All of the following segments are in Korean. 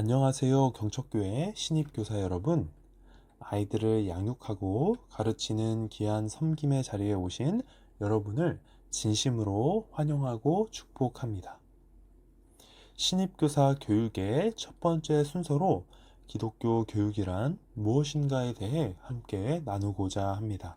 안녕하세요. 경척교회 신입교사 여러분. 아이들을 양육하고 가르치는 귀한 섬김의 자리에 오신 여러분을 진심으로 환영하고 축복합니다. 신입교사 교육의 첫 번째 순서로 기독교 교육이란 무엇인가에 대해 함께 나누고자 합니다.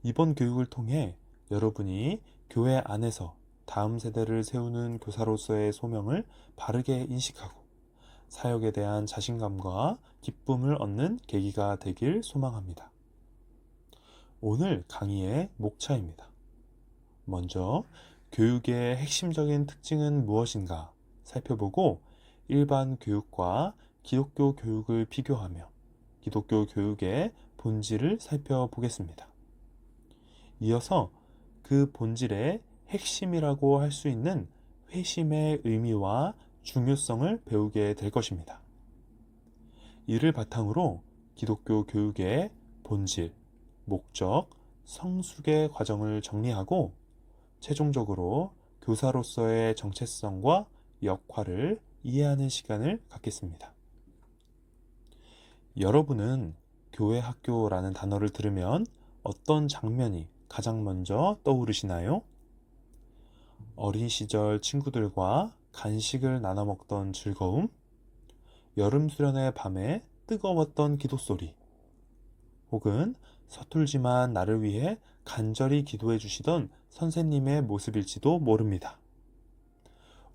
이번 교육을 통해 여러분이 교회 안에서 다음 세대를 세우는 교사로서의 소명을 바르게 인식하고 사역에 대한 자신감과 기쁨을 얻는 계기가 되길 소망합니다. 오늘 강의의 목차입니다. 먼저 교육의 핵심적인 특징은 무엇인가 살펴보고 일반 교육과 기독교 교육을 비교하며 기독교 교육의 본질을 살펴보겠습니다. 이어서 그 본질의 핵심이라고 할 수 있는 회심의 의미와 중요성을 배우게 될 것입니다. 이를 바탕으로 기독교 교육의 본질, 목적, 성숙의 과정을 정리하고 최종적으로 교사로서의 정체성과 역할을 이해하는 시간을 갖겠습니다. 여러분은 교회 학교라는 단어를 들으면 어떤 장면이 가장 먼저 떠오르시나요? 어린 시절 친구들과 간식을 나눠 먹던 즐거움, 여름 수련의 밤에 뜨거웠던 기도 소리, 혹은 서툴지만 나를 위해 간절히 기도해 주시던 선생님의 모습일지도 모릅니다.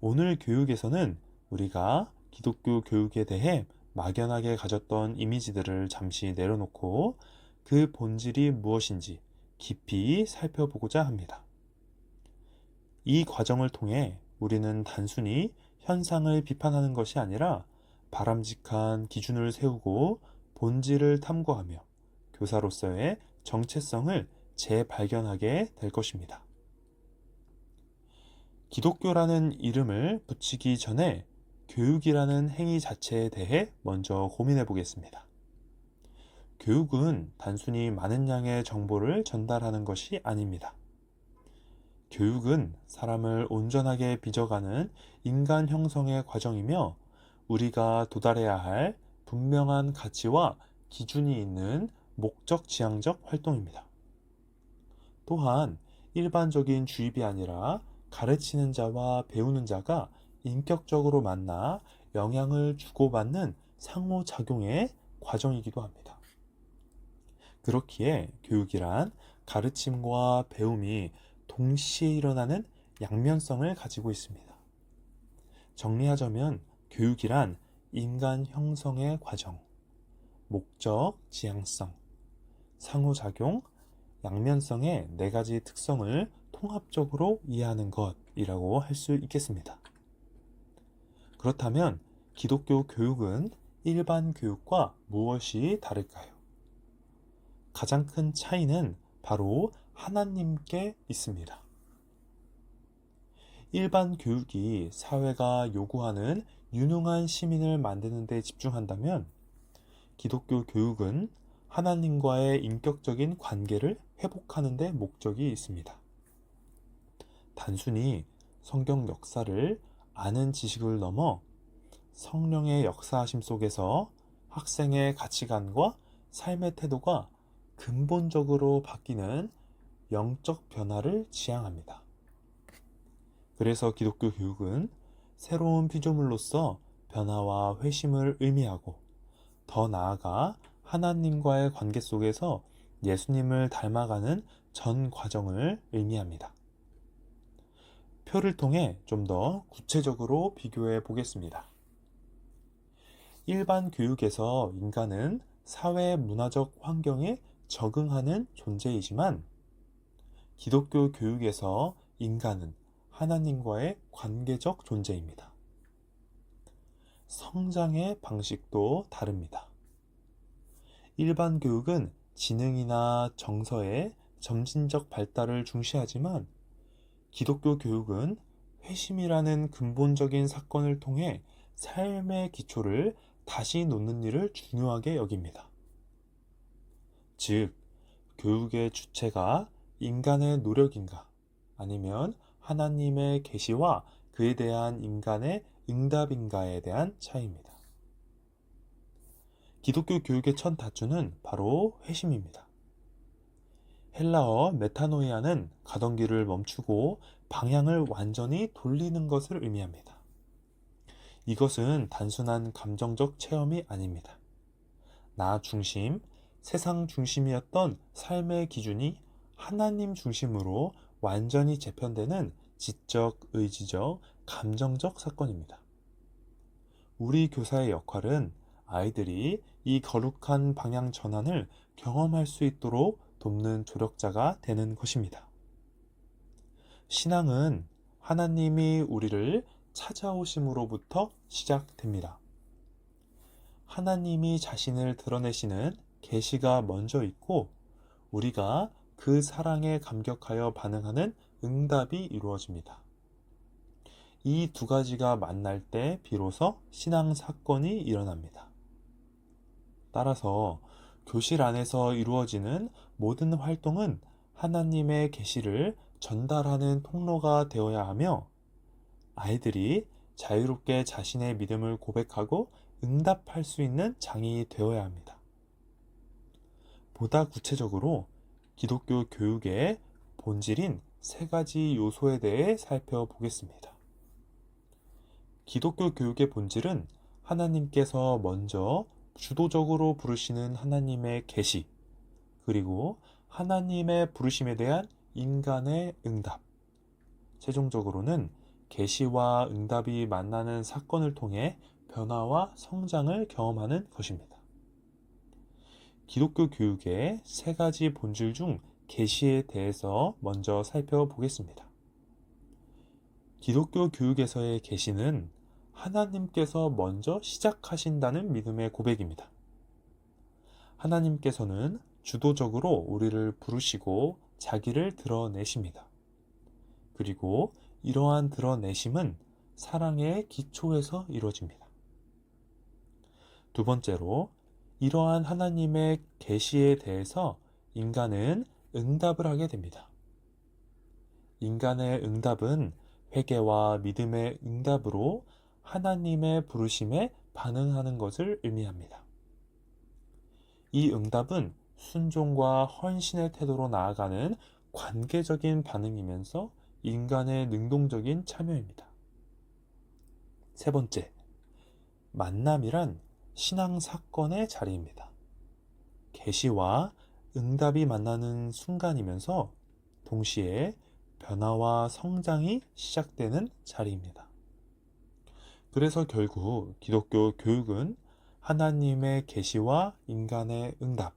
오늘 교육에서는 우리가 기독교 교육에 대해 막연하게 가졌던 이미지들을 잠시 내려놓고 그 본질이 무엇인지 깊이 살펴보고자 합니다. 이 과정을 통해 우리는 단순히 현상을 비판하는 것이 아니라 바람직한 기준을 세우고 본질을 탐구하며 교사로서의 정체성을 재발견하게 될 것입니다. 기독교라는 이름을 붙이기 전에 교육이라는 행위 자체에 대해 먼저 고민해 보겠습니다. 교육은 단순히 많은 양의 정보를 전달하는 것이 아닙니다. 교육은 사람을 온전하게 빚어가는 인간 형성의 과정이며 우리가 도달해야 할 분명한 가치와 기준이 있는 목적 지향적 활동입니다. 또한 일반적인 주입이 아니라 가르치는 자와 배우는 자가 인격적으로 만나 영향을 주고받는 상호작용의 과정이기도 합니다. 그렇기에 교육이란 가르침과 배움이 동시에 일어나는 양면성을 가지고 있습니다. 정리하자면 교육이란 인간 형성의 과정, 목적, 지향성, 상호작용, 양면성의 네 가지 특성을 통합적으로 이해하는 것이라고 할 수 있겠습니다. 그렇다면 기독교 교육은 일반 교육과 무엇이 다를까요? 가장 큰 차이는 바로 하나님께 있습니다. 일반 교육이 사회가 요구하는 유능한 시민을 만드는 데 집중한다면 기독교 교육은 하나님과의 인격적인 관계를 회복하는 데 목적이 있습니다. 단순히 성경 역사를 아는 지식을 넘어 성령의 역사하심 속에서 학생의 가치관과 삶의 태도가 근본적으로 바뀌는 영적 변화를 지향합니다. 그래서 기독교 교육은 새로운 피조물로서 변화와 회심을 의미하고 더 나아가 하나님과의 관계 속에서 예수님을 닮아가는 전 과정을 의미합니다. 표를 통해 좀 더 구체적으로 비교해 보겠습니다. 일반 교육에서 인간은 사회 문화적 환경에 적응하는 존재이지만 기독교 교육에서 인간은 하나님과의 관계적 존재입니다. 성장의 방식도 다릅니다. 일반 교육은 지능이나 정서의 점진적 발달을 중시하지만 기독교 교육은 회심이라는 근본적인 사건을 통해 삶의 기초를 다시 놓는 일을 중요하게 여깁니다. 즉, 교육의 주체가 인간의 노력인가 아니면 하나님의 계시와 그에 대한 인간의 응답인가에 대한 차이입니다. 기독교 교육의 첫 다투는 바로 회심입니다. 헬라어 메타노이아는 가던 길을 멈추고 방향을 완전히 돌리는 것을 의미합니다. 이것은 단순한 감정적 체험이 아닙니다. 나 중심, 세상 중심이었던 삶의 기준이 하나님 중심으로 완전히 재편되는 지적, 의지적, 감정적 사건입니다. 우리 교사의 역할은 아이들이 이 거룩한 방향 전환을 경험할 수 있도록 돕는 조력자가 되는 것입니다. 신앙은 하나님이 우리를 찾아오심으로부터 시작됩니다. 하나님이 자신을 드러내시는 계시가 먼저 있고 우리가 그 사랑에 감격하여 반응하는 응답이 이루어집니다. 이 두 가지가 만날 때 비로소 신앙 사건이 일어납니다. 따라서 교실 안에서 이루어지는 모든 활동은 하나님의 계시를 전달하는 통로가 되어야 하며 아이들이 자유롭게 자신의 믿음을 고백하고 응답할 수 있는 장이 되어야 합니다. 보다 구체적으로 기독교 교육의 본질인 세 가지 요소에 대해 살펴보겠습니다. 기독교 교육의 본질은 하나님께서 먼저 주도적으로 부르시는 하나님의 계시, 그리고 하나님의 부르심에 대한 인간의 응답, 최종적으로는 계시와 응답이 만나는 사건을 통해 변화와 성장을 경험하는 것입니다. 기독교 교육의 세 가지 본질 중 계시에 대해서 먼저 살펴보겠습니다. 기독교 교육에서의 계시는 하나님께서 먼저 시작하신다는 믿음의 고백입니다. 하나님께서는 주도적으로 우리를 부르시고 자기를 드러내십니다. 그리고 이러한 드러내심은 사랑의 기초에서 이루어집니다. 두 번째로, 이러한 하나님의 계시에 대해서 인간은 응답을 하게 됩니다. 인간의 응답은 회개와 믿음의 응답으로 하나님의 부르심에 반응하는 것을 의미합니다. 이 응답은 순종과 헌신의 태도로 나아가는 관계적인 반응이면서 인간의 능동적인 참여입니다. 세 번째, 만남이란 신앙 사건의 자리입니다. 계시와 응답이 만나는 순간이면서 동시에 변화와 성장이 시작되는 자리입니다. 그래서 결국 기독교 교육은 하나님의 계시와 인간의 응답,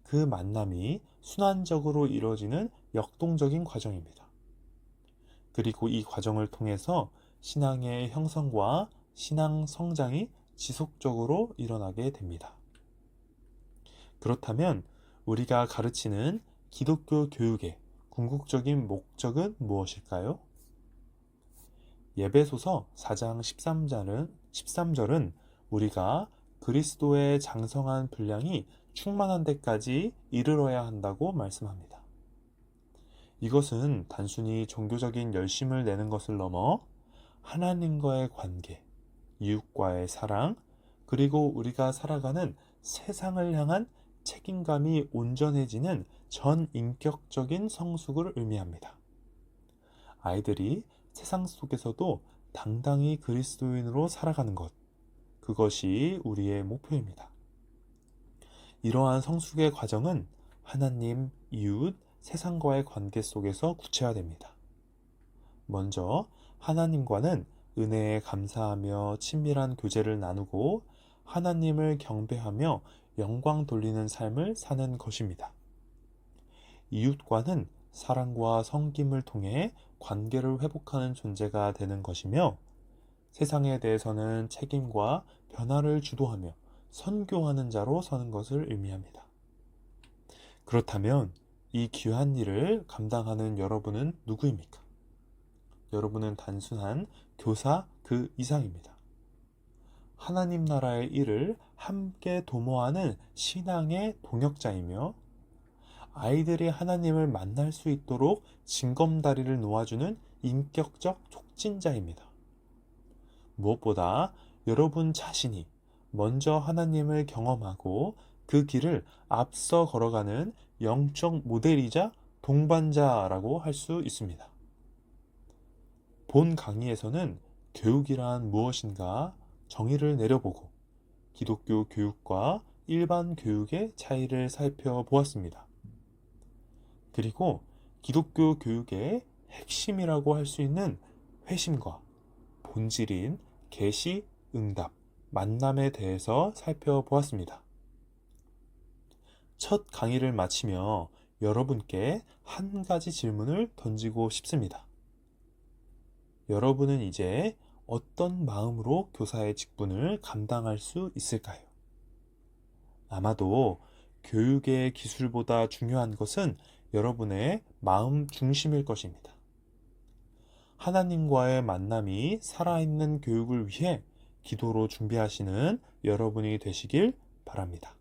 그 만남이 순환적으로 이루어지는 역동적인 과정입니다. 그리고 이 과정을 통해서 신앙의 형성과 신앙 성장이 지속적으로 일어나게 됩니다. 그렇다면 우리가 가르치는 기독교 교육의 궁극적인 목적은 무엇일까요? 예배소서 4장 13절은 우리가 그리스도의 장성한 분량이 충만한 데까지 이르러야 한다고 말씀합니다. 이것은 단순히 종교적인 열심을 내는 것을 넘어 하나님과의 관계, 이웃과의 사랑, 그리고 우리가 살아가는 세상을 향한 책임감이 온전해지는 전인격적인 성숙을 의미합니다. 아이들이 세상 속에서도 당당히 그리스도인으로 살아가는 것, 그것이 우리의 목표입니다. 이러한 성숙의 과정은 하나님, 이웃, 세상과의 관계 속에서 구체화됩니다. 먼저 하나님과는 은혜에 감사하며 친밀한 교제를 나누고 하나님을 경배하며 영광 돌리는 삶을 사는 것입니다. 이웃과는 사랑과 섬김을 통해 관계를 회복하는 존재가 되는 것이며 세상에 대해서는 책임과 변화를 주도하며 선교하는 자로 서는 것을 의미합니다. 그렇다면 이 귀한 일을 감당하는 여러분은 누구입니까? 여러분은 단순한 교사 그 이상입니다. 하나님 나라의 일을 함께 도모하는 신앙의 동역자이며 아이들이 하나님을 만날 수 있도록 징검다리를 놓아주는 인격적 촉진자입니다. 무엇보다 여러분 자신이 먼저 하나님을 경험하고 그 길을 앞서 걸어가는 영적 모델이자 동반자라고 할 수 있습니다. 본 강의에서는 교육이란 무엇인가 정의를 내려보고 기독교 교육과 일반 교육의 차이를 살펴보았습니다. 그리고 기독교 교육의 핵심이라고 할 수 있는 회심과 본질인 계시, 응답, 만남에 대해서 살펴보았습니다. 첫 강의를 마치며 여러분께 한 가지 질문을 던지고 싶습니다. 여러분은 이제 어떤 마음으로 교사의 직분을 감당할 수 있을까요? 아마도 교육의 기술보다 중요한 것은 여러분의 마음 중심일 것입니다. 하나님과의 만남이 살아있는 교육을 위해 기도로 준비하시는 여러분이 되시길 바랍니다.